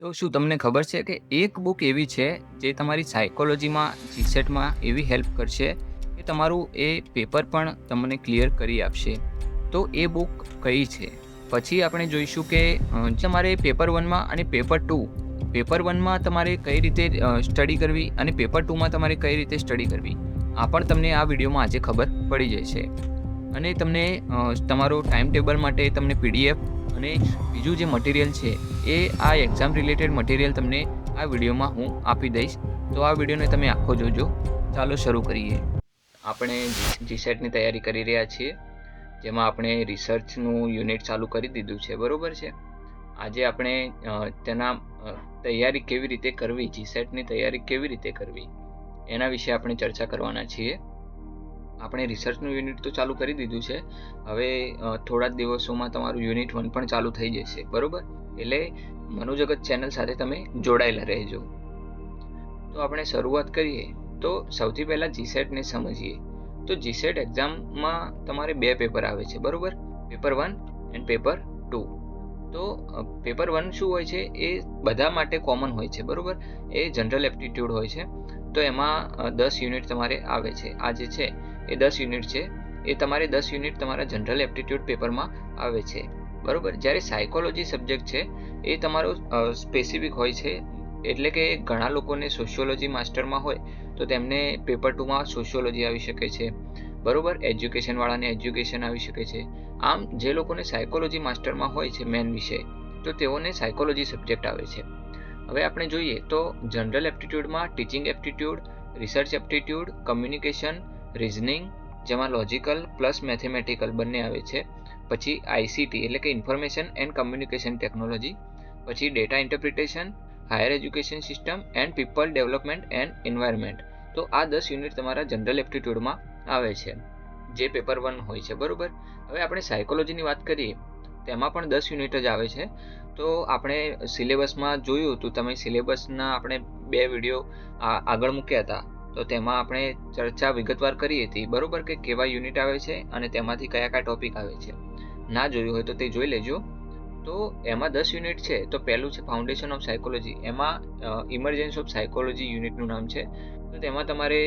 તો શું તમને ખબર છે કે એક બુક એવી છે જે તમારી સાયકોલોજીમાં જીસેટમાં એવી હેલ્પ કરશે કે તમારું એ પેપર પણ તમને ક્લિયર કરી આપશે. તો એ બુક કઈ છે? પછી આપણે જોઈશું કે તમારે પેપર 1માં અને પેપર 1માં તમારે કઈ રીતે સ્ટડી કરવી અને પેપર 2માં તમારે કઈ રીતે સ્ટડી કરવી. આ પણ તમને આ વિડીયોમાં આજે ખબર પડી જશે. અને તમને તમારો ટાઈમ ટેબલ માટે તમને પીડીએફ અને બીજું જે મટીરિયલ છે એ આ એક્ઝામ રિલેટેડ મટીરિયલ તમને આ વિડીયોમાં હું આપી દઈશ. તો આ વિડીયોને તમે આખો જોજો. ચાલો શરૂ કરીએ. આપણે જીસેટની તૈયારી કરી રહ્યા છીએ, જેમાં આપણે રિસર્ચનું યુનિટ ચાલુ કરી દીધું છે, બરોબર છે. આજે આપણે તેના તૈયારી કેવી રીતે કરવી, જીસેટની તૈયારી કેવી રીતે કરવી એના વિશે આપણે ચર્ચા કરવાના છીએ. આપણે રિસર્ચનું યુનિટ તો ચાલુ કરી દીધું છે. હવે થોડા જ દિવસોમાં તમારું યુનિટ 1 પણ ચાલુ થઈ જશે, બરોબર. એટલે મનોજગત ચેનલ સાથે તમે જોડાયેલા રહેજો. તો આપણે શરૂઆત કરીએ તો સૌથી પહેલાં જીસેટને સમજીએ. તો જીસેટ એક્ઝામમાં તમારે 2 પેપર આવે છે, બરોબર. Paper 1 and paper 2. તો પેપર 1 શું હોય છે એ બધા માટે કોમન હોય છે, બરોબર. એ જનરલ એપ્ટિટ્યૂડ હોય છે. તો એમાં 10 યુનિટ તમારે આવે છે. આ જે છે એ 10 યુનિટ છે. એ તમારે 10 યુનિટ તમારા જનરલ એપ્ટિટ્યૂડ પેપરમાં આવે છે, બરોબર. જ્યારે સાયકોલોજી સબ્જેક્ટ છે એ તમારો સ્પેસિફિક હોય છે. એટલે કે ઘણા લોકોને સોશિયોલોજી માસ્ટરમાં હોય તો તેમને પેપર 2માં સોશિયોલોજી આવી શકે છે, બરોબર. એજ્યુકેશનવાળાને એજ્યુકેશન આવી શકે છે. આમ જે લોકોને સાયકોલોજી માસ્ટરમાં હોય છે મેન વિષય, તો તેઓને સાયકોલોજી સબ્જેક્ટ આવે છે. હવે આપણે જોઈએ તો જનરલ એપ્ટિટ્યૂડમાં teaching aptitude, research aptitude, communication, reasoning, જેમાં લોજિકલ પ્લસ મેથેમેટિકલ બંને આવે છે. પછી આઈસીટી એટલે કે ઇન્ફોર્મેશન એન્ડ કમ્યુનિકેશન ટેકનોલોજી. પછી data interpretation, higher education system and people development and environment. તો આ 10 યુનિટ તમારા જનરલ એપ્ટિટ્યૂડમાં આવે છે, જે પેપર 1 હોય છે, બરોબર. હવે આપણે સાયકોલોજીની વાત કરીએ, તેમાં પણ 10 યુનિટ જ આવે છે. તો આપણે સિલેબસમાં જોયું હતું, તમે સિલેબસના આપણે 2 વિડીયો આગળ મૂક્યા હતા. તો તેમાં આપણે ચર્ચા વિગતવાર કરી હતી, બરોબર, કે કેવા યુનિટ આવે છે અને તેમાંથી કયા કયા ટોપિક આવે છે. ના જોયું હોય તો તે જોઈ લેજો. તો એમાં 10 યુનિટ છે. તો પહેલું છે ફાઉન્ડેશન ઓફ સાયકોલોજી. એમાં ઇમર્જન્સ ઓફ સાયકોલોજી યુનિટનું નામ છે. તો તેમાં તમારે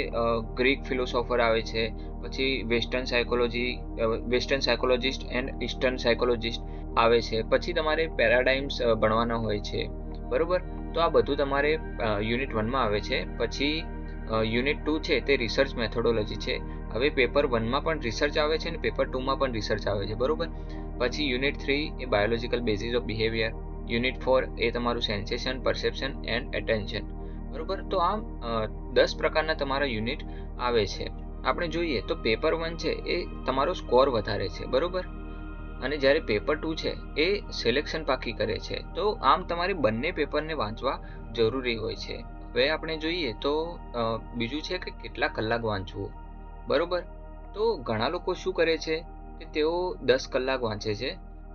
ગ્રીક ફિલોસોફર આવે છે, પછી western psychologist and eastern psychologist આવે છે. પછી તમારે પેરાડાઇમ્સ ભણવાના હોય છે, બરોબર. તો આ બધું તમારે યુનિટ 1માં આવે છે. પછી યુનિટ 2 છે તે રિસર્ચ મેથોડોલોજી છે. હવે પેપર 1માં પણ રિસર્ચ આવે છે અને પેપર 2માં પણ રિસર્ચ આવે છે, બરોબર. પછી unit 3 A biological basis of behaviour. Unit 4 એ તમારું સેન્સેશન, પરસેપ્શન એન્ડ એટેન્શન, બરોબર. તો આમ 10 પ્રકારના તમારા યુનિટ આવે છે. આપણે જોઈએ તો પેપર 1 છે એ તમારો સ્કોર વધારે છે, બરોબર. અને જ્યારે પેપર 2 છે એ સિલેક્શન પાકી કરે છે. તો આમ તમારે બંને પેપરને વાંચવા જરૂરી હોય છે. હવે આપણે જોઈએ તો બીજું છે કે કેટલા કલાક વાંચવું, બરોબર. તો ઘણા લોકો શું કરે છે કે તેઓ 10 કલાક વાંચે છે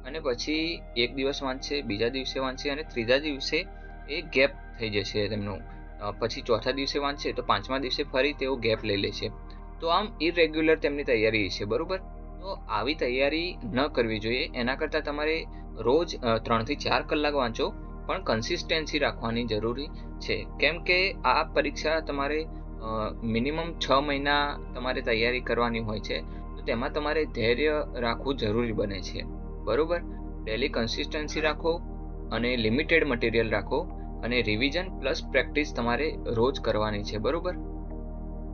અને પછી એક દિવસ વાંચશે, બીજા દિવસે વાંચશે અને ત્રીજા દિવસે એ ગેપ થઈ જશે તેમનું. પછી ચોથા દિવસે વાંચશે તો 5મા દિવસે ફરી તેઓ ગેપ લઈ લે છે. તો આમ ઇરેગ્યુલર તેમની તૈયારી છે, બરોબર. તો આવી તૈયારી ન કરવી જોઈએ. એના કરતાં તમારે રોજ 3 થી 4 કલાક વાંચો, પણ કન્સિસ્ટન્સી રાખવાની જરૂરી છે. કેમ કે આ પરીક્ષા તમારે મિનિમમ 6 મહિના તમારે તૈયારી કરવાની હોય છે. તો તેમાં તમારે ધૈર્ય રાખવું જરૂરી બને છે, બરોબર. ડેલી કન્સિસ્ટન્સી રાખો અને લિમિટેડ મટીરિયલ રાખો અને રિવિઝન પ્લસ પ્રેક્ટિસ તમારે રોજ કરવાની છે, બરોબર.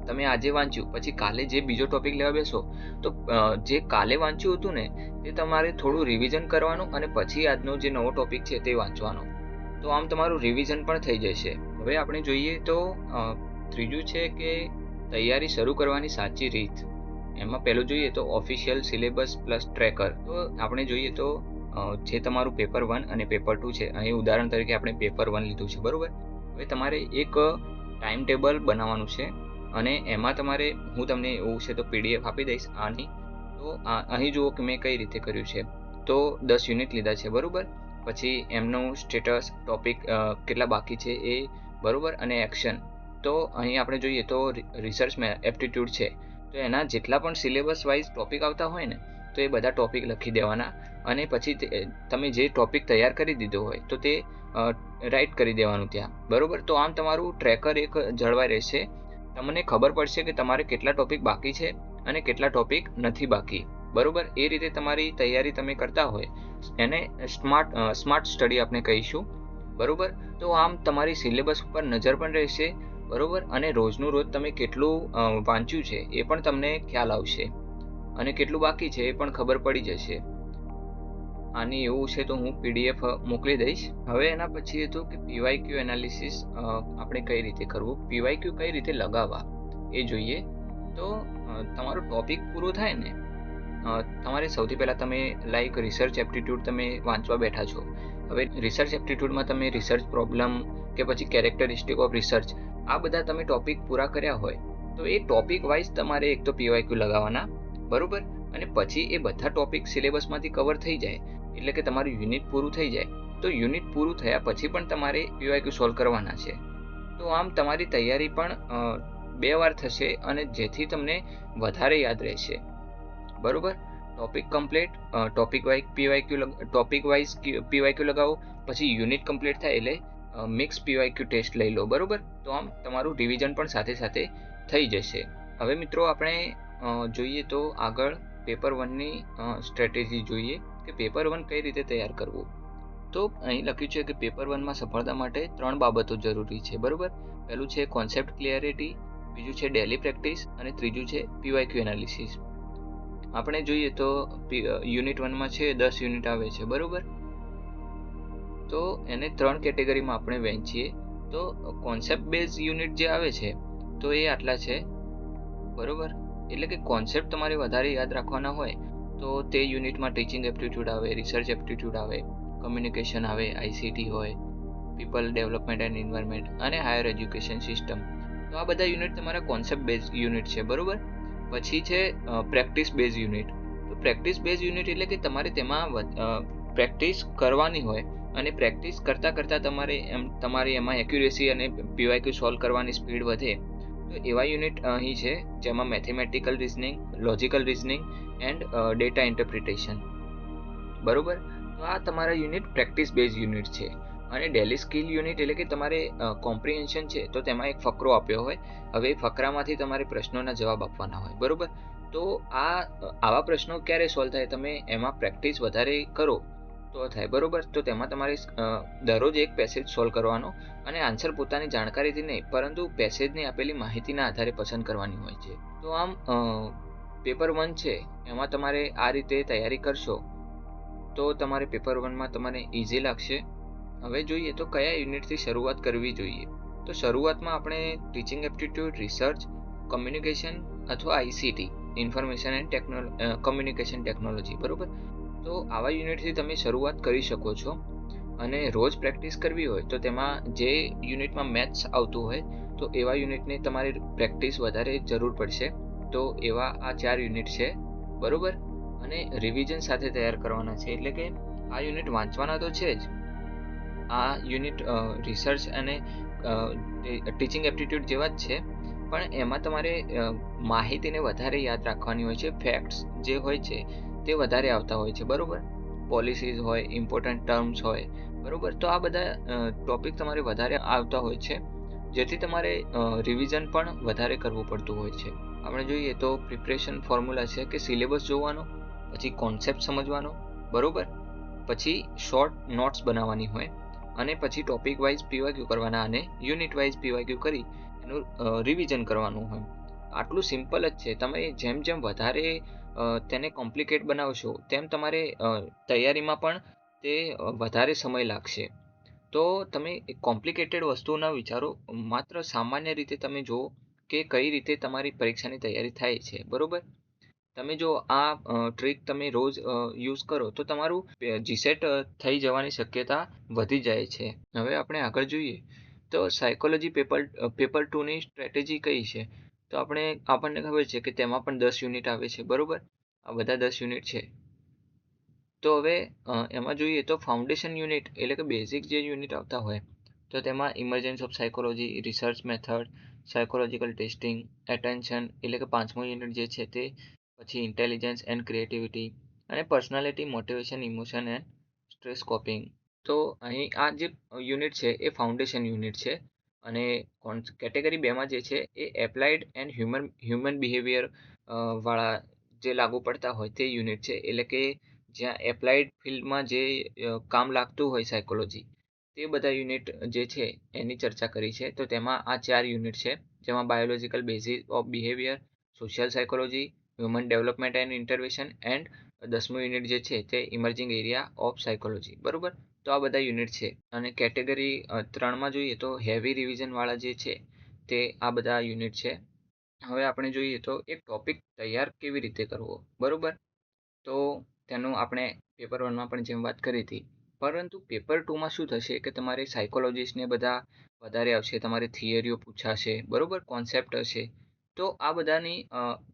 તમે આજે વાંચ્યું પછી કાલે જે બીજો ટોપિક લેવા બેસો તો જે કાલે વાંચ્યું હતું ને તે તમારે થોડું રિવિઝન કરવાનું અને પછી આજનો જે નવો ટોપિક છે તે વાંચવાનો. તો આમ તમારું રિવિઝન પણ થઈ જશે. હવે આપણે જોઈએ તો ત્રીજું છે કે તૈયારી શરૂ કરવાની સાચી રીત. એમાં પહેલું જોઈએ તો ઓફિશિયલ સિલેબસ પ્લસ ટ્રેકર. તો આપણે જોઈએ તો જે તમારું પેપર 1 અને પેપર 2 છે, અહીં ઉદાહરણ તરીકે આપણે પેપર 1 લીધું છે, બરોબર. હવે તમારે એક ટાઈમ ટેબલ બનાવવાનું છે અને એમાં તમારે હું તમને એવું છે તો પીડીએફ આપી દઈશ આની. તો અહીં જુઓ કે મેં કઈ રીતે કર્યું છે. તો 10 યુનિટ લીધા છે, બરોબર. પછી એમનું સ્ટેટસ, ટોપિક કેટલા બાકી છે એ, બરોબર, અને એક્શન. તો અહીં આપણે જોઈએ તો રિસર્ચ એપ્ટિટ્યૂડ છે. તો એના જેટલા પણ સિલેબસ વાઇઝ ટોપિક આવતા હોય ને તો એ બધા ટોપિક લખી દેવાના અને પછી તમે જે ટોપિક તૈયાર કરી દીધો હોય તો તે રાઇટ કરી દેવાનું ત્યાં, બરોબર. તો આમ તમારું ટ્રેકર એક જળવાઈ રહેશે. તમને ખબર પડશે કે તમારે કેટલા ટોપિક બાકી છે અને કેટલા ટોપિક નથી બાકી, બરોબર. એ રીતે તમારી તૈયારી તમે કરતા હોય એને સ્માર્ટ સ્ટડી આપણે કહીશું, બરોબર. તો આમ તમારી સિલેબસ ઉપર નજર પણ રહેશે, બરોબર. અને રોજનું રોજ તમે કેટલું વાંચ્યું છે એ પણ તમને ખ્યાલ આવશે અને કેટલું બાકી છે એ પણ ખબર પડી જશે. આની એવું છે તો હું PDF મોકલી દઈશ. હવે એના પછી હતું કે PYQ એનાલિસિસ આપણે કઈ રીતે કરવું, PYQ કઈ રીતે લગાવવા એ જોઈએ. તો તમારો ટોપિક પૂરો થાય ને, તમારે સૌથી પહેલાં તમે લાઈક રિસર્ચ એપ્ટિટ્યૂડ તમે વાંચવા બેઠા છો. હવે રિસર્ચ એપ્ટિટ્યૂડમાં તમે રિસર્ચ પ્રોબ્લેમ કે પછી કેરેક્ટરિસ્ટિક ઓફ રિસર્ચ આ બધા તમે ટોપિક પૂરા કર્યા હોય તો એ ટોપિક વાઇઝ તમારે એક તો PYQ લગાવવાના, બરોબર. અને પછી એ બધા ટોપિક સિલેબસમાંથી કવર થઈ જાય એટલે કે તમારું યુનિટ પૂરું થઈ જાય તો યુનિટ પૂરું થયા પછી પણ તમારે PYQ સોલ્વ કરવાના છે. તો આમ તમારી તૈયારી પણ 2 વાર થશે અને જેથી તમને વધારે યાદ રહેશે, બરોબર. Topic complete, topic wise PYQ લગાવો, પછી યુનિટ કમ્પ્લીટ થાય એટલે મિક્સ PYQ ટેસ્ટ લઈ લો, બરોબર. તો આમ તમારું રિવિઝન પણ સાથે સાથે થઈ જશે. હવે મિત્રો આપણે જોઈએ તો આગળ પેપર 1ની સ્ટ્રેટેજી જોઈએ કે પેપર 1 કઈ રીતે તૈયાર કરવું. તો અહીં લખ્યું છે કે પેપર 1માં સફળતા માટે 3 બાબતો જરૂરી છે, બરોબર. પહેલું છે કોન્સેપ્ટ ક્લિયરિટી, બીજું છે ડેલી પ્રેક્ટિસ અને ત્રીજું છે PYQ એનાલિસિસ. આપણે જોઈએ તો યુનિટ 1માં છે 10 યુનિટ આવે છે, બરોબર. તો એને 3 કેટેગરીમાં આપણે વહેંચીએ તો કોન્સેપ્ટ બેઝ યુનિટ જે આવે છે તો એ આટલા છે, બરોબર. એટલે કે કોન્સેપ્ટ તમારે વધારે યાદ રાખવાના હોય તો તે યુનિટમાં ટીચિંગ એપ્ટિટ્યૂડ આવે, રિસર્ચ એપ્ટિટ્યૂડ આવે, કમ્યુનિકેશન આવે, ICT હોય, પીપલ ડેવલપમેન્ટ એન્ડ એન્વાયરમેન્ટ અને હાયર એજ્યુકેશન સિસ્ટમ. તો આ બધા યુનિટ તમારા કોન્સેપ્ટ બેઝ યુનિટ છે, બરોબર. પછી છે પ્રેક્ટિસ બેઝ યુનિટ. તો પ્રેક્ટિસ બેઝ યુનિટ એટલે કે તમારે તેમાં પ્રેક્ટિસ કરવાની હોય અને પ્રેક્ટિસ કરતાં તમારી એમાં એક્યુરેસી અને PYQ સોલ્વ કરવાની સ્પીડ વધે તો એવા યુનિટ અહીં છે જેમાં mathematical reasoning, logical reasoning and data interpretation, બરોબર. તો આ તમારા યુનિટ પ્રેક્ટિસ બેઝ યુનિટ છે. અને ડેલી સ્કિલ યુનિટ એટલે કે તમારે કોમ્પ્રિહેન્શન છે તો તેમાં એક ફકરો આપ્યો હોય, હવે એ ફકરામાંથી તમારે પ્રશ્નોના જવાબ આપવાના હોય, બરોબર. તો આવા પ્રશ્નો ક્યારે સોલ્વ થાય, તમે એમાં પ્રેક્ટિસ વધારે કરો તો થાય, બરોબર. તો તેમાં તમારે દરરોજ એક પેસેજ સોલ્વ કરવાનો અને આન્સર પોતાની જાણકારીથી નહીં પરંતુ પેસેજની આપેલી માહિતીના આધારે પસંદ કરવાની હોય છે. તો આમ પેપર 1 છે એમાં તમારે આ રીતે તૈયારી કરશો તો તમારે પેપર 1માં તમને ઇઝી લાગશે. હવે જોઈએ તો કયા યુનિટથી શરૂઆત કરવી જોઈએ. તો શરૂઆતમાં આપણે ટીચિંગ એપ્ટિટ્યૂડ, રિસર્ચ, કમ્યુનિકેશન અથવા ICT information and communication technology, બરોબર. તો આવા યુનિટથી તમે શરૂઆત કરી શકો છો અને રોજ પ્રેક્ટિસ કરવી હોય તો તેમાં જે યુનિટમાં મેથ્સ આવતું હોય તો એવા યુનિટની તમારે પ્રેક્ટિસ વધારે જરૂર પડશે. તો એવા આ 4 યુનિટ છે, બરોબર. અને રિવિઝન સાથે તૈયાર કરવાના છે એટલે કે આ યુનિટ વાંચવાના તો છે જ, આ યુનિટ રિસર્ચ અને ટીચિંગ એપ્ટિટ્યૂડ જેવા જ છે પણ એમાં તમારે માહિતીને વધારે યાદ રાખવાની હોય છે, ફેક્ટ્સ જે હોય છે તે વધારે આવતા હોય છે, બરોબર. પોલિસીઝ હોય, ઇમ્પોર્ટન્ટ ટર્મ્સ હોય, બરોબર. તો આ બધા ટોપિક તમારે વધારે આવતા હોય છે જેથી તમારે રિવિઝન પણ વધારે કરવું પડતું હોય છે. આપણે જોઈએ તો પ્રિપરેશન ફોર્મ્યુલા છે કે સિલેબસ જોવાનો, પછી કોન્સેપ્ટ સમજવાનો, બરોબર. પછી શોર્ટ નોટ્સ બનાવવાની હોય અને પછી ટોપિક વાઇઝ PYQ કરવાના અને યુનિટ વાઇઝ PYQ કરી એનું રિવિઝન કરવાનું હોય. આટલું સિમ્પલ જ છે. તમે જેમ જેમ વધારે તેને કોમ્પ્લિકેટ બનાવશો તેમ તમારે તૈયારીમાં પણ તે વધારે સમય લાગશે. તો તમે કોમ્પ્લિકેટેડ વસ્તુ ન વિચારો, માત્ર સામાન્ય રીતે તમે જુઓ કે કઈ રીતે તમારી પરીક્ષાની તૈયારી થાય છે, બરોબર. તમે જો આ ટ્રીક તમે રોજ યુઝ કરો તો તમારું GSET થઈ જવાની શક્યતા વધી જાય છે. હવે આપણે આગળ જોઈએ તો સાયકોલોજી પેપર 2ની સ્ટ્રેટેજી કઈ છે. તો આપણને ખબર છે કે તેમાં પણ 10 યુનિટ આવે છે, બરોબર. આ બધા 10 યુનિટ છે. તો હવે એમાં જોઈએ તો ફાઉન્ડેશન યુનિટ એટલે કે બેઝિક જે યુનિટ આવતા હોય તો તેમાં emergence of psychology, research method, psychological testing, attention એટલે કે 5મું યુનિટ જે છે તે, પછી ઇન્ટેલિજન્સ એન્ડ ક્રિએટિવિટી અને personality, motivation, emotion and stress coping. તો અહીં આ જે યુનિટ છે એ ફાઉન્ડેશન યુનિટ છે અને કેટેગરી 2માં જે છે એ એપ્લાઇડ એન્ડ હ્યુમન બિહેવિયર વાળા જે લાગુ પડતા હોય તે યુનિટ છે. એટલે કે જ્યાં એપ્લાઇડ ફિલ્ડમાં જે કામ લાગતું હોય સાયકોલોજી, તે બધા યુનિટ જે છે એની ચર્ચા કરી છે. તો તેમાં આ 4 યુનિટ છે, જેમાં biological basis of behaviour, social psychology, human development and intervention and 10મું યુનિટ જે છે તે ઇમર્જિંગ એરિયા ઓફ સાયકોલોજી. બરોબર. તો આ બધા યુનિટ છે. અને કેટેગરી 3માં જોઈએ તો હેવી રિવિઝનવાળા જે છે તે આ બધા યુનિટ છે. હવે આપણે જોઈએ તો એક ટોપિક તૈયાર કેવી રીતે કરવો. બરોબર. તો તેનું આપણે પેપર 1માં પણ જેમ વાત કરી હતી, પરંતુ પેપર 2માં શું થશે કે તમારે સાયકોલોજીસ્ટને બધા વધારે આવશે, તમારે થિયરીઓ પૂછાશે, બરોબર, કોન્સેપ્ટ હશે. તો આ બધાની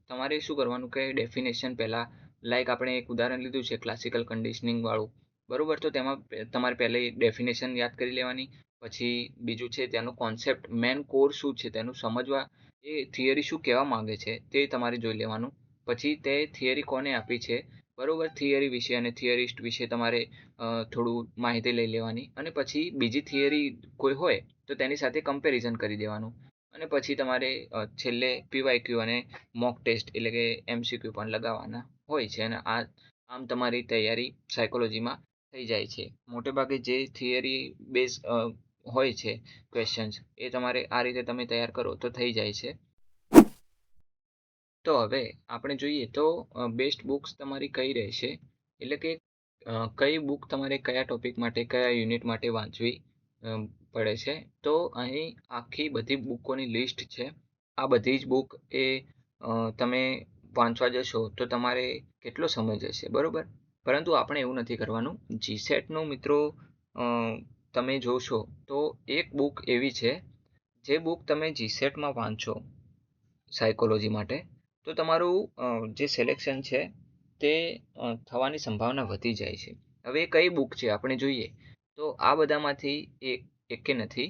તમારે શું કરવાનું કે ડેફિનેશન પહેલાં, લાઈક આપણે એક ઉદાહરણ લીધું છે ક્લાસિકલ કન્ડિશનિંગ વાળું, બરોબર. તો તેમાં તમારે પહેલાં ડેફિનેશન યાદ કરી લેવાની. પછી બીજું છે તેનું કોન્સેપ્ટ, મેન કોર શું છે તેનું સમજવા, એ થિયરી શું કહેવા માંગે છે તે તમારે જોઈ લેવાનું. પછી તે થિયરી કોને આપી છે, બરોબર, થિયરી વિશે અને થિયરિસ્ટ વિશે તમારે થોડું માહિતી લઈ લેવાની. અને પછી બીજી થિયરી કોઈ હોય તો તેની સાથે કમ્પેરિઝન કરી દેવાનું. અને પછી તમારે છેલ્લે પીવાયક્યુ અને મોક ટેસ્ટ એટલે કે એમસીક્યુ પણ લગાવવાના હોય છે. અને આમ તમારી તૈયારી સાયકોલોજીમાં થઈ જાય છે. મોટે ભાગે જે થિયરી બેઝ હોય છે ક્વેશ્ચન્સ, એ તમારે આ રીતે તમે તૈયાર કરો તો થઈ જાય છે. તો હવે આપણે જોઈએ તો બેસ્ટ બુક્સ તમારી કઈ રહેશે, એટલે કે કઈ બુક તમારે કયા ટોપિક માટે, કયા યુનિટ માટે વાંચવી પડે છે. તો અહીં આખી બધી બુકોની લિસ્ટ છે. આ બધી જ બુક એ તમે વાંચવા જશો તો તમારે કેટલો સમય જશે, બરોબર. પરંતુ આપણે એવું નથી કરવાનું. જીસેટનું મિત્રો તમે જોશો તો એક બુક એવી છે, જે બુક તમે જીસેટમાં વાંચો સાયકોલોજી માટે, તો તમારું જે સિલેક્શન છે તે થવાની સંભાવના વધી જાય છે. હવે કઈ બુક છે આપણે જોઈએ તો આ બધામાંથી એકે નથી.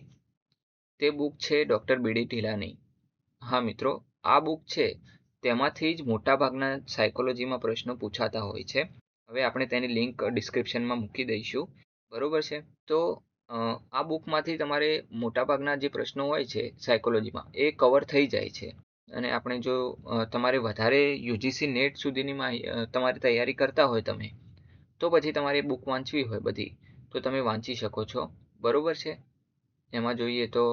તે બુક છે ડૉક્ટર બીડી ઢીલાની. હા મિત્રો, આ બુક છે તેમાંથી જ મોટાભાગના સાયકોલોજીમાં પ્રશ્નો પૂછાતા હોય છે. હવે આપણે તેની લિંક ડિસ્ક્રિપ્શનમાં મૂકી દઈશું, બરોબર છે. તો આ બુકમાંથી તમારે મોટાભાગના જે પ્રશ્નો હોય છે સાયકોલોજીમાં એ કવર થઈ જાય છે. અને આપણે જો તમારે વધારે યુજીસી નેટ સુધીની તમારી તૈયારી કરતા હોય તમે, તો પછી તમારે બુક વાંચવી હોય બધી, તો તમે વાંચી શકો છો, બરોબર છે. એમાં જોઈએ તો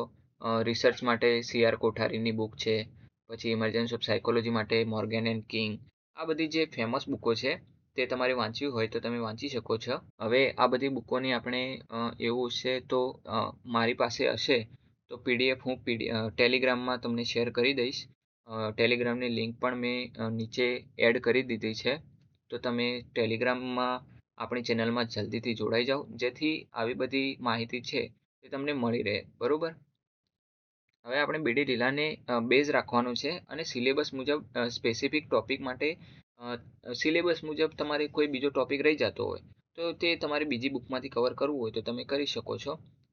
રિસર્ચ માટે CR કોઠારીની બુક છે. પછી ઇમર્જન્સ ઓફ સાયકોલોજી માટે મોર્ગન એન્ડ કિંગ. આ બધી જે ફેમસ બુકો છે તે તમારે વાંચવી હોય તો તમે વાંચી શકો છો. હવે આ બધી બુકોની આપણે એવું છે તો મારી પાસે હશે તો PDF હું ટેલિગ્રામમાં તમને શેર કરી દઈશ. ટેલિગ્રામની લિંક પણ મેં નીચે એડ કરી દીધી છે. તો તમે ટેલિગ્રામમાં આપણી ચેનલમાં જલ્દીથી જોડાઈ જાઓ, જેથી આવી બધી માહિતી છે એ તમને મળી રહે, બરોબર. હવે આપણે બીડી ઢીલાને બેઝ રાખવાનું છે. અને સિલેબસ મુજબ સ્પેસિફિક ટોપિક માટે સિલેબસ મુજબ તમારે કોઈ બીજો ટોપિક રહી જતો હોય તો તે તમારે બીજી બુકમાંથી કવર કરવું હોય તો તમે કરી શકો છો.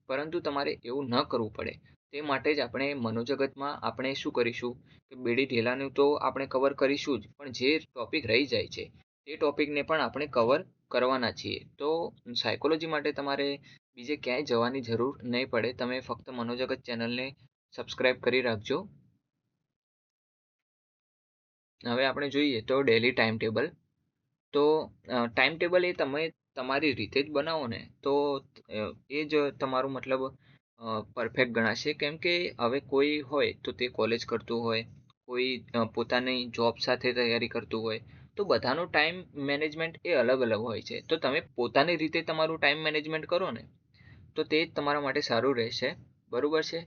પરંતુ તમારે એવું ન કરવું પડે તે માટે જ આપણે મનોજગતમાં આપણે શું કરીશું કે બીડી ઢીલાનું તો આપણે કવર કરીશું જ, પણ જે ટોપિક રહી જાય છે તે ટોપિકને પણ આપણે કવર કરવાના છીએ. તો સાયકોલોજી માટે તમારે બીજે ક્યાંય જવાની જરૂર નહીં પડે. તમે ફક્ત મનોજગત ચેનલને સબસ્ક્રાઇબ કરી રાખજો. હવે આપણે જોઈએ તો ડેલી ટાઈમ ટેબલ. તો ટાઈમ ટેબલ એ તમે તમારી રીતે જ બનાવો ને તો એ જ તમારું મતલબ પરફેક્ટ ગણાશે. કેમ કે હવે કોઈ હોય તો તે કોલેજ કરતું હોય, કોઈ પોતાની જોબ સાથે તૈયારી કરતું હોય, તો બધાનું ટાઈમ મેનેજમેન્ટ એ અલગ અલગ હોય છે. તો તમે પોતાની રીતે તમારું ટાઈમ મેનેજમેન્ટ કરો ને તો તે જ તમારા માટે સારું રહેશે, બરોબર છે.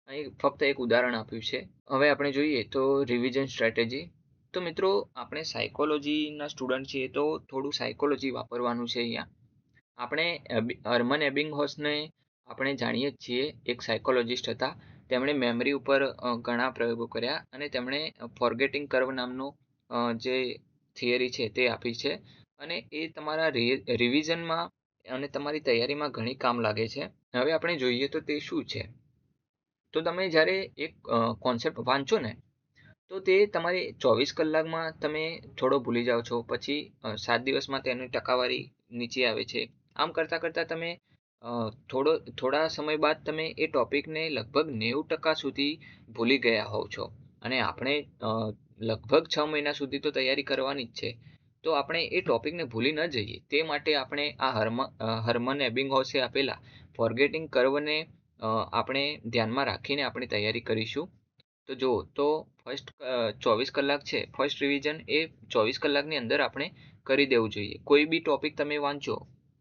અહીં ફક્ત એક ઉદાહરણ આપ્યું છે. હવે આપણે જોઈએ તો રિવિઝન સ્ટ્રેટેજી. તો મિત્રો આપણે સાયકોલોજીના સ્ટુડન્ટ છીએ તો થોડું સાયકોલોજી વાપરવાનું છે અહીંયા. આપણે હર્મન એબિંગહોસને આપણે જાણીએ જ છીએ, એક સાયકોલોજિસ્ટ હતા. તેમણે મેમરી ઉપર ઘણા પ્રયોગો કર્યા અને તેમણે ફોરગેટિંગ કર્વ નામનો જે થિયરી છે તે આપી છે. અને એ તમારા રિવિઝનમાં અને તમારી તૈયારીમાં ઘણી કામ લાગે છે. હવે આપણે જોઈએ તો તે શું છે. તો તમે જ્યારે એક કોન્સેપ્ટ વાંચો ને તો તે તમારે 24 કલાકમાં તમે થોડો ભૂલી જાઓ છો, પછી 7 દિવસમાં તેની ટકાવારી નીચે આવે છે. આમ કરતાં કરતાં તમે થોડા સમય બાદ તમે એ ટોપિકને લગભગ 90% સુધી ભૂલી ગયા હોવ છો. અને આપણે લગભગ 6 મહિના સુધી તો તૈયારી કરવાની જ છે. તો આપણે એ ટોપિકને ભૂલી ન જઈએ તે માટે આપણે આ હર્મન એબિંગહોસે આપેલા ફોરગેટિંગ કર્વને આપણે ધ્યાનમાં રાખીને આપણે તૈયારી કરીશું. તો જુઓ, તો ફર્સ્ટ 24 કલાક છે. ફર્સ્ટ રિવિઝન એ 24 કલાકની અંદર આપણે કરી દેવું જોઈએ. કોઈ બી ટોપિક તમે વાંચો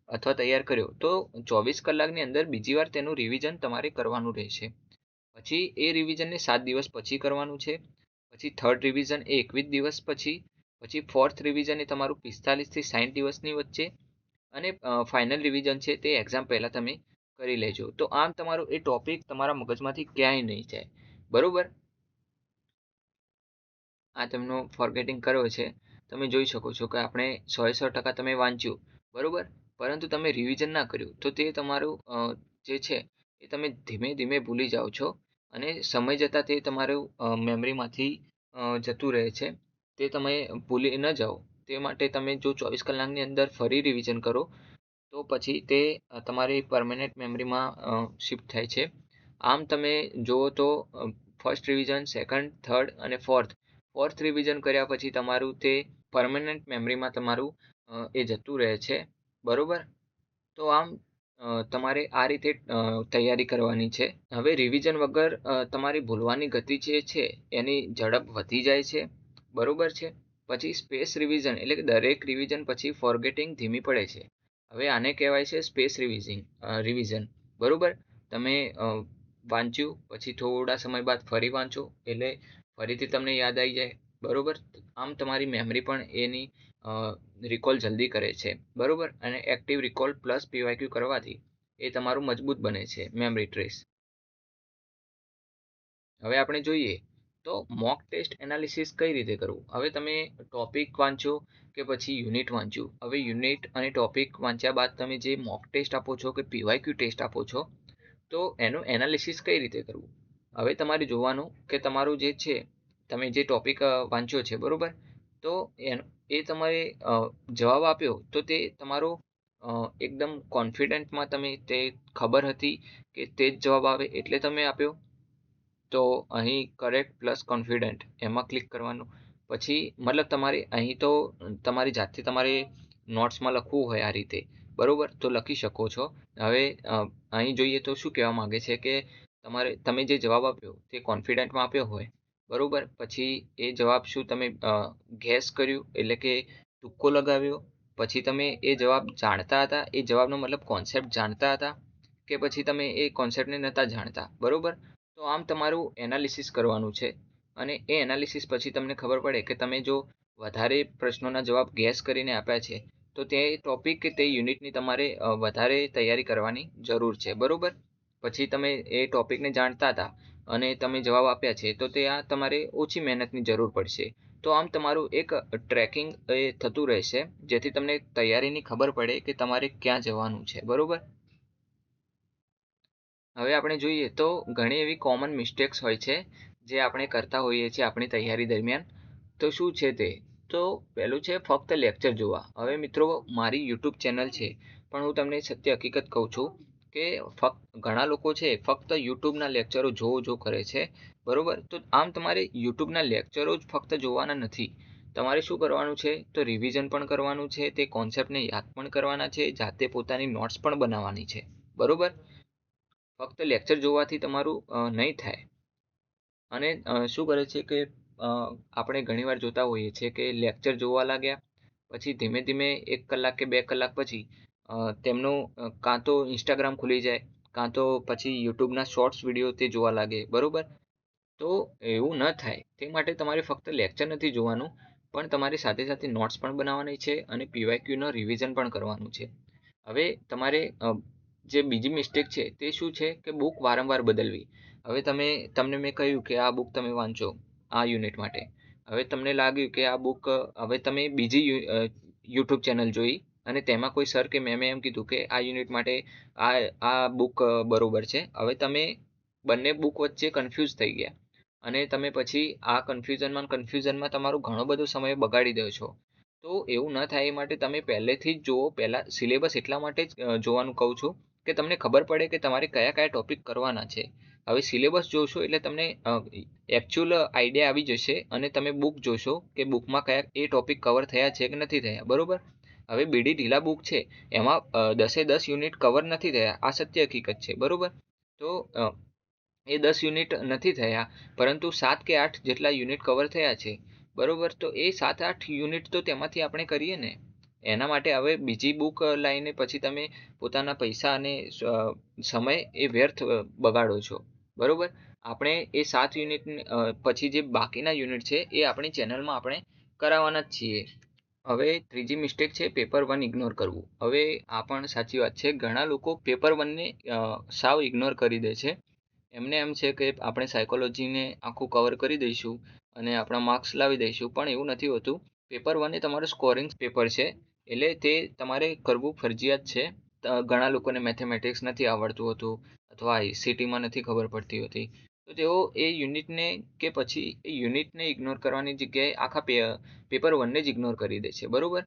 અથવા તૈયાર કર્યો તો 24 કલાકની અંદર બીજી વાર તેનું રિવિઝન તમારે કરવાનું રહેશે. પછી એ રિવિઝનને 7 દિવસ પછી કરવાનું છે. પછી થર્ડ રિવિઝન એ 21 દિવસ પછી ફોર્થ રિવિઝન એ તમારું 45 થી 60 દિવસની વચ્ચે, અને ફાઇનલ રિવિઝન છે તે એક્ઝામ પહેલાં તમે કરી લેજો. તો આમ તમારું એ ટોપિક તમારા મગજમાંથી ક્યાંય નહીં જાય. બરોબર. આ તેમનો ફોરગેટિંગ કર્યો છે. તમે જોઈ શકો છો કે આપણે 100% તમે વાંચ્યું, બરોબર, પરંતુ તમે રિવિઝન ના કર્યું તો તે તમારું જે છે એ તમે ધીમે ધીમે ભૂલી જાઓ છો, અને સમય જતાં તે તમારું મેમરીમાંથી જતું રહે છે. તે તમે ભૂલી ન જાઓ તે માટે તમે જો 24 કલાકની અંદર ફરી રિવિઝન કરો તો પછી તે તમારી પરમેનન્ટ મેમરીમાં શિફ્ટ થાય છે. આમ તમે જુઓ તો ફર્સ્ટ રિવિઝન, સેકન્ડ, થર્ડ અને ફોર્થ રિવિઝન કર્યા પછી તમારું તે પરમેનન્ટ મેમરીમાં તમારું એ જતું રહે છે. બરોબર. તો આમ તમારે આ રીતે તૈયારી કરવાની છે. હવે રિવિઝન વગર તમારી ભૂલવાની ગતિ જે છે એની ઝડપ વધી જાય છે. બરોબર છે. પછી સ્પેસ રિવિઝન એટલે કે દરેક રિવિઝન પછી ફોરગેટિંગ ધીમી પડે છે. હવે આને કહેવાય છે સ્પેસ રિવિઝન. બરોબર. તમે વાંચ્યું પછી થોડા સમય બાદ ફરી વાંચો એટલે ફરીથી તમને યાદ આવી જાય. બરોબર. આમ તમારી મેમરી પણ એની રિકોલ જલ્દી કરે છે. બરોબર. અને એક્ટિવ રિકોલ પ્લસ પીવાયક્યુ કરવાથી એ તમારું મજબૂત બને છે મેમરી ટ્રેસ. હવે આપણે જોઈએ તો મોક ટેસ્ટ એનાલિસિસ કઈ રીતે કરવું. હવે તમે ટોપિક વાંચો કે પછી યુનિટ વાંચ્યું. હવે યુનિટ અને ટોપિક વાંચ્યા બાદ તમે જે મોક ટેસ્ટ આપો છો કે પીવાયક્યુ ટેસ્ટ આપો છો તો એનું એનાલિસિસ કઈ રીતે કરવું. હવે તમારે જોવાનું કે તમારું જે છે તમે જે ટોપિક વાંચ્યો છે, બરોબર, તો એ તમારે જવાબ આપ્યો તો તે તમારો એકદમ કોન્ફિડન્ટમાં તમે તે ખબર હતી કે તે જ જવાબ આવે એટલે તમે આપ્યો. તો અહીં કરેક્ટ પ્લસ કોન્ફિડન્ટ એમાં ક્લિક કરવાનું. પછી મતલબ તમારે અહીં તો તમારી જાતથી તમારે નોટ્સમાં લખવું હોય આ રીતે, બરોબર, તો લખી શકો છો. હવે અહીં જોઈએ તો શું કહેવા માંગે છે કે તમે જે જવાબ આપ્યો તે કોન્ફિડન્ટમાં આપ્યો હોય, બરોબર, પછી એ જવાબ શું તમે ગેસ કર્યું એટલે કે તુક્કો લગાવ્યો, પછી તમે એ જવાબ જાણતા હતા, એ જવાબનો મતલબ કોન્સેપ્ટ જાણતા હતા કે પછી તમે એ કોન્સેપ્ટને નહોતા જાણતા. બરોબર. તો આમ તમારું એનાલિસિસ કરવાનું છે. અને એ એનાલિસિસ પછી તમને ખબર પડે કે તમે જો વધારે પ્રશ્નોના જવાબ ગેસ કરીને આપ્યા છે તો તે ટોપિક કે તે યુનિટની તમારે વધારે તૈયારી કરવાની જરૂર છે. બરોબર. પછી તમે એ ટોપિકને જાણતા હતા અને તમે જવાબ આપ્યા છે તો તે આ તમારે ઓછી મહેનતની જરૂર પડશે. તો આમ તમારું એક ટ્રેકિંગ એ થતું રહેશે જેથી તમને તૈયારીની ખબર પડે કે તમારે ક્યાં જવાનું છે. બરોબર. હવે આપણે જોઈએ તો ઘણી એવી કોમન મિસ્ટેક્સ હોય છે જે આપણે કરતા હોઈએ છીએ આપણી તૈયારી દરમિયાન. તો શું છે તે? તો પહેલું છે ફક્ત લેક્ચર જોવા. હવે મિત્રો, મારી યુટ્યુબ ચેનલ છે પણ હું તમને સત્ય હકીકત કહું છું કે ઘણા લોકો છે ફક્ત યુટ્યુબના લેક્ચરો જો કરે છે. બરોબર. તો આમ તમારે યુટ્યુબના લેક્ચરો જ ફક્ત જોવાના નથી. તમારે શું કરવાનું છે તો રિવિઝન પણ કરવાનું છે, તે કોન્સેપ્ટને યાદ પણ કરવાના છે, જાતે પોતાની નોટ્સ પણ બનાવવાની છે. બરોબર. ફક્ત લેક્ચર જોવાથી તમારું નહીં થાય. અને શું કરે છે કે આપણે ઘણીવાર જોતા હોઈએ છીએ કે લેક્ચર જોવા લાગ્યા પછી ધીમે ધીમે 1 કલાક કે 2 કલાક પછી તેમનું કાં તો ઇન્સ્ટાગ્રામ ખુલી જાય કાં તો પછી યુટ્યુબના શોર્ટ્સ વિડીયો તે જોવા લાગે. બરોબર. તો એવું ન થાય તે માટે તમારે ફક્ત લેક્ચર નથી જોવાનું પણ તમારી સાથે સાથે નોટ્સ પણ બનાવવાની છે અને પીવાયક્યુનો રિવિઝન પણ કરવાનું છે. હવે તમારે જે બીજી મિસ્ટેક છે તે શું છે કે બુક વારંવાર બદલવી. હવે તમને મેં કહ્યું કે આ બુક તમે વાંચો આ યુનિટ માટે. હવે તમને લાગ્યું કે આ બુક હવે તમે બીજી યુટ્યુબ ચેનલ જોઈ અને તેમાં કોઈ સર કે મેમે એમ કીધું કે આ યુનિટ માટે આ બુક બરોબર છે. હવે તમે બંને બુક વચ્ચે કન્ફ્યુઝ થઈ ગયા અને તમે પછી આ કન્ફ્યુઝનમાં તમારો ઘણો બધો સમય બગાડી દો છો. તો એવું ન થાય એ માટે તમે પહેલેથી જ જુઓ. પહેલાં સિલેબસ એટલા માટે જ જોવાનું કહું છું કે કે તમને ખબર પડે કે તમારે કયા કયા ટોપિક કરવાના છે. હવે સિલેબસ જોશો એટલે તમને એકચ્યુઅલ આઈડિયા આવી જશે અને તમે બુક જોશો કે બુકમાં કયા એ ટોપિક કવર થયા છે કે નથી થયા, બરોબર. હવે બીડી ઢીલા બુક છે એમાં 10 યુનિટ કવર નથી થયા, આ સત્ય હકીકત છે, બરોબર. તો એ 10 યુનિટ નથી થયા, પરંતુ 7 કે 8 જેટલા યુનિટ કવર થયા છે, બરોબર. તો એ 7-8 યુનિટ તો તેમાંથી આપણે કરીએ ને. એના માટે હવે બીજી બુક લઈને પછી તમે પોતાના પૈસા અને સમય એ વ્યર્થ બગાડો છો, બરોબર. આપણે એ 7 યુનિટ પછી જે બાકીના યુનિટ છે એ આપણી ચેનલમાં આપણે કરાવવાના જ છીએ. હવે ત્રીજી મિસ્ટેક છે પેપર 1 ઇગ્નોર કરવું. હવે આ પણ સાચી વાત છે. ઘણા લોકો પેપર 1ને સાવ ઇગ્નોર કરી દે છે. એમને એમ છે કે આપણે સાયકોલોજીને આખું કવર કરી દઈશું અને આપણા માર્ક્સ લાવી દઈશું, પણ એવું નથી હોતું. પેપર 1 એ તમારું સ્કોરિંગ પેપર છે, એટલે તે તમારે કરવું ફરજિયાત છે. ઘણા લોકોને મેથેમેટિક્સ નથી આવડતું હોતું અથવા આઈસીટીમાં નથી ખબર પડતી હોતી, તો તેઓ એ યુનિટને કે પછી એ યુનિટને ઇગ્નોર કરવાની જગ્યાએ આખા પેપર 1ને જ ઇગ્નોર કરી દે છે, બરોબર.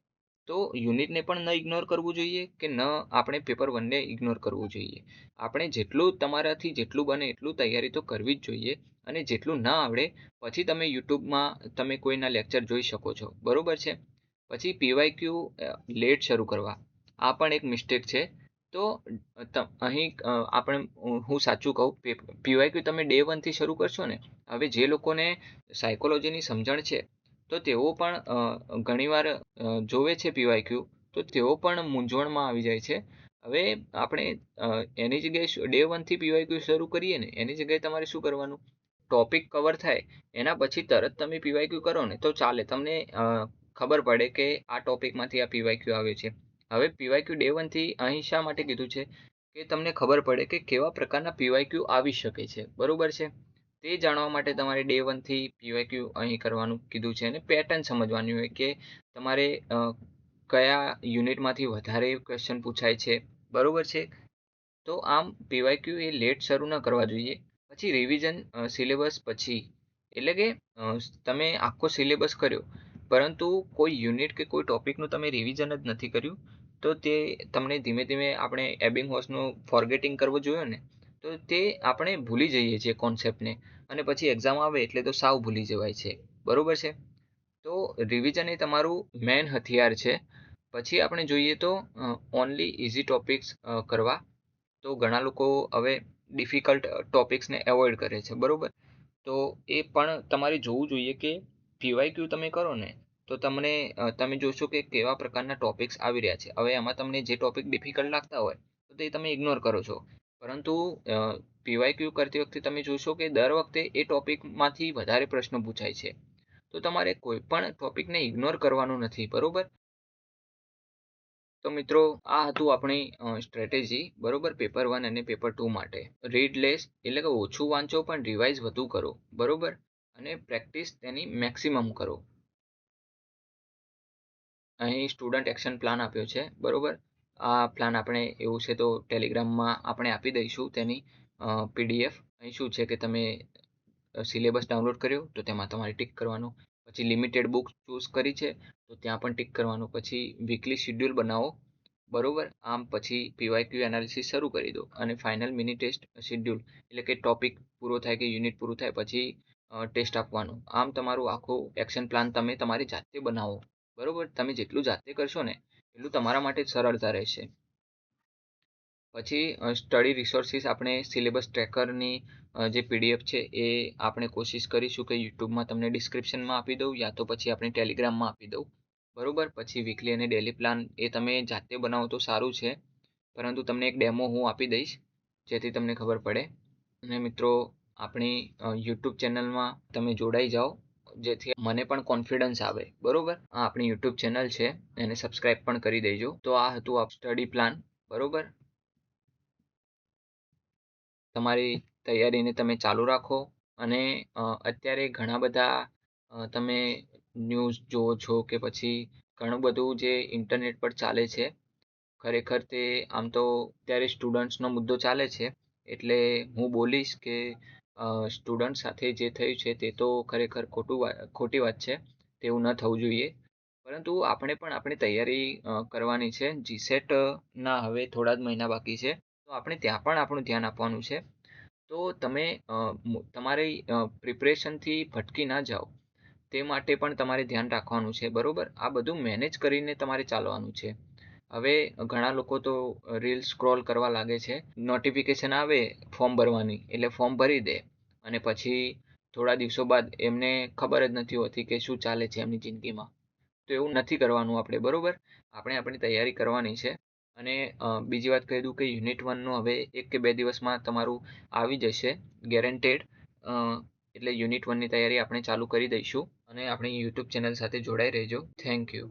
તો યુનિટને પણ ન ઇગ્નોર કરવું જોઈએ કે ન આપણે પેપર 1ને ઇગ્નોર કરવું જોઈએ. આપણે જેટલું તમારાથી જેટલું બને એટલું તૈયારી તો કરવી જ જોઈએ, અને જેટલું ના આવડે પછી તમે યુટ્યુબમાં તમે કોઈના લેક્ચર જોઈ શકો છો, બરોબર છે. પછી પીવાયક્યુ લેટ શરૂ કરવા, આ પણ એક મિસ્ટેક છે. તો અહીં આપણે હું સાચું કહું, પીવાયક્યુ તમે ડે 1 થી શરૂ કરશો ને. હવે જે લોકોને સાયકોલોજીની સમજણ છે તો તેઓ પણ ઘણીવાર જોવે છે પીવાયક્યુ, તો તેઓ પણ મૂંઝવણમાં આવી જાય છે. હવે આપણે એની જગ્યાએ ડે 1 થી પીવાયક્યુ શરૂ કરીએ ને, એની જગ્યાએ તમારે શું કરવાનું, ટોપિક કવર થાય એના પછી તરત તમે પીવાયક્યુ કરો ને તો ચાલે, તમને ખબર પડે કે આ ટોપિકમાંથી આ પીવાયક્યુ આવે છે. હવે પીવાયક્યુ ડે 1 થી અહીં શા માટે કીધું છે કે તમને ખબર પડે કે કેવા પ્રકારના પીવાયક્યુ આવી શકે છે, બરોબર છે. તે જાણવા માટે તમારે ડે 1 થી પીવાયક્યુ અહીં કરવાનું કીધું છે, અને પેટર્ન સમજવાની હોય કે તમારે કયા યુનિટમાંથી વધારે ક્વેશ્ચન પૂછાય છે, બરોબર છે. તો આમ પીવાયક્યુ એ લેટ શરૂ ન કરવા જોઈએ. પછી રિવિઝન સિલેબસ પછી, એટલે કે તમે આખો સિલેબસ કર્યો પરંતુ કોઈ યુનિટ કે કોઈ ટોપિકનું તમે રિવિઝન જ નથી કર્યું, તો તે તમને ધીમે ધીમે આપણે એબિંગહોસનું ફોરગેટિંગ કરવું જોઈએ ને, તો તે આપણે ભૂલી જઈએ છીએ કોન્સેપ્ટને, અને પછી એક્ઝામ આવે એટલે તો સાવ ભૂલી જવાય છે, બરોબર છે. તો રિવિઝન એ તમારું મેઇન હથિયાર છે. પછી આપણે જોઈએ તો ઓનલી ઇઝી ટોપિક્સ કરવા. તો ઘણા લોકો હવે ડિફિકલ્ટ ટોપિક્સને એવોઇડ કરે છે, બરોબર. તો એ પણ તમારે જોવું જોઈએ કે પીવાયક્યુ તમે કરો ને તો તમને તમે જોશો કે કેવા પ્રકારના ટોપિક્સ આવી રહ્યા છે. હવે એમાં તમને જે ટોપિક ડિફિકલ્ટ લાગતા હોય તો તે તમે ઇગ્નોર કરો છો, પરંતુ પીવાયક્યુ કરતી વખતે તમે જોશો કે દર વખતે એ ટોપિકમાંથી વધારે પ્રશ્નો પૂછાય છે. તો તમારે કોઈ પણ ટોપિકને ઇગ્નોર કરવાનું નથી, બરોબર. તો મિત્રો, આ હતું આપણી સ્ટ્રેટેજી, બરોબર, પેપર 1 અને પેપર 2 માટે. રીડ લેસ એટલે કે ઓછું વાંચો પણ રિવાઇઝ વધુ કરો, બરોબર, અને પ્રેક્ટિસ તેની મેક્સિમમ કરો. અહીં સ્ટુડન્ટ એક્શન પ્લાન આપ્યો છે, બરોબર. આ પ્લાન આપણે એવું છે તો ટેલિગ્રામમાં આપણે આપી દઈશું તેની પીડીએફ. અહીં શું છે કે તમે સિલેબસ ડાઉનલોડ કર્યો તો તેમાં તમારે ટિક કરવાનું, પછી લિમિટેડ બુક ચૂઝ કરી છે તો ત્યાં પણ ટિક કરવાનું, પછી વીકલી શેડ્યુલ બનાવો, બરોબર. આમ પછી પીવાયક્યુ એનાલિસિસ શરૂ કરી દો, અને ફાઇનલ મિની ટેસ્ટ શેડ્યુલ એટલે કે ટોપિક પૂરો થાય કે યુનિટ પૂરું થાય પછી ટેસ્ટ આપવાનું. આમ તમારું આખું એક્શન પ્લાન તમે તમારી જાતે બનાવો, બરોબર. તમે જેટલું જાતે કરશો ને એટલું તમારા માટે સરળતા રહેશે. પછી સ્ટડી રિસોર્સિસ આપણે સિલેબસ ટ્રેકરની જે પીડીએફ છે એ આપણે કોશિશ કરીશું કે યુટ્યુબમાં તમને ડિસ્ક્રિપ્શનમાં આપી દઉં, યા તો પછી આપણે ટેલિગ્રામમાં આપી દઉં, બરોબર. પછી વીકલી અને ડેલી પ્લાન એ તમે જાતે બનાવો તો સારું છે, પરંતુ તમને એક ડેમો હું આપી દઈશ જેથી તમને ખબર પડે. અને મિત્રો, આપણી યુટ્યુબ ચેનલમાં તમે જોડાઈ જાઓ જેથી મને પણ કોન્ફિડન્સ આવે, બરોબર. આ આપણી યુટ્યુબ ચેનલ છે, એને સબસ્ક્રાઇબ પણ કરી દેજો. તો આ હતું આ સ્ટડી પ્લાન, બરોબર. તમારી તૈયારીને તમે ચાલુ રાખો, અને અત્યારે ઘણા બધા તમે ન્યૂઝ જુઓ છો કે પછી ઘણું બધું જે ઇન્ટરનેટ પર ચાલે છે, ખરેખર તે આમ તો અત્યારે સ્ટુડન્ટ્સનો મુદ્દો ચાલે છે, એટલે હું બોલીશ કે સ્ટુડન્ટ સાથે જે થયું છે તે તો ખરેખર ખોટી વાત છે, તેવું ન થવું જોઈએ. પરંતુ આપણે પણ આપણી તૈયારી કરવાની છે. જીસેટ ના હવે થોડા જ મહિના બાકી છે, તો આપણે ત્યાં પણ આપણું ધ્યાન આપવાનું છે. તો તમે તમારી પ્રિપરેશનથી ભટકી ના જાઓ તે માટે પણ તમારે ધ્યાન રાખવાનું છે, બરોબર? આ બધું મેનેજ કરીને તમારે ચાલવાનું છે. હવે ઘણા લોકો તો રીલ્સ સ્ક્રોલ કરવા લાગે છે. નોટિફિકેશન આવે ફોર્મ ભરવાની એટલે ફોર્મ ભરી દે અને પછી થોડા દિવસો બાદ એમને ખબર જ નથી હોતી કે શું ચાલે છે એમની જિંદગીમાં. તો એવું નથી કરવાનું આપણે, બરોબર? આપણે આપણી તૈયારી કરવાની છે. અને બીજી વાત કહી દઉં કે યુનિટ 1નું હવે 1 કે 2 દિવસમાં તમારું આવી જશે ગેરંટેડ. એટલે યુનિટ 1ની તૈયારી આપણે ચાલુ કરી દઈશું અને આપણી યુટ્યુબ ચેનલ સાથે જોડાઈ રહેજો. Thank you.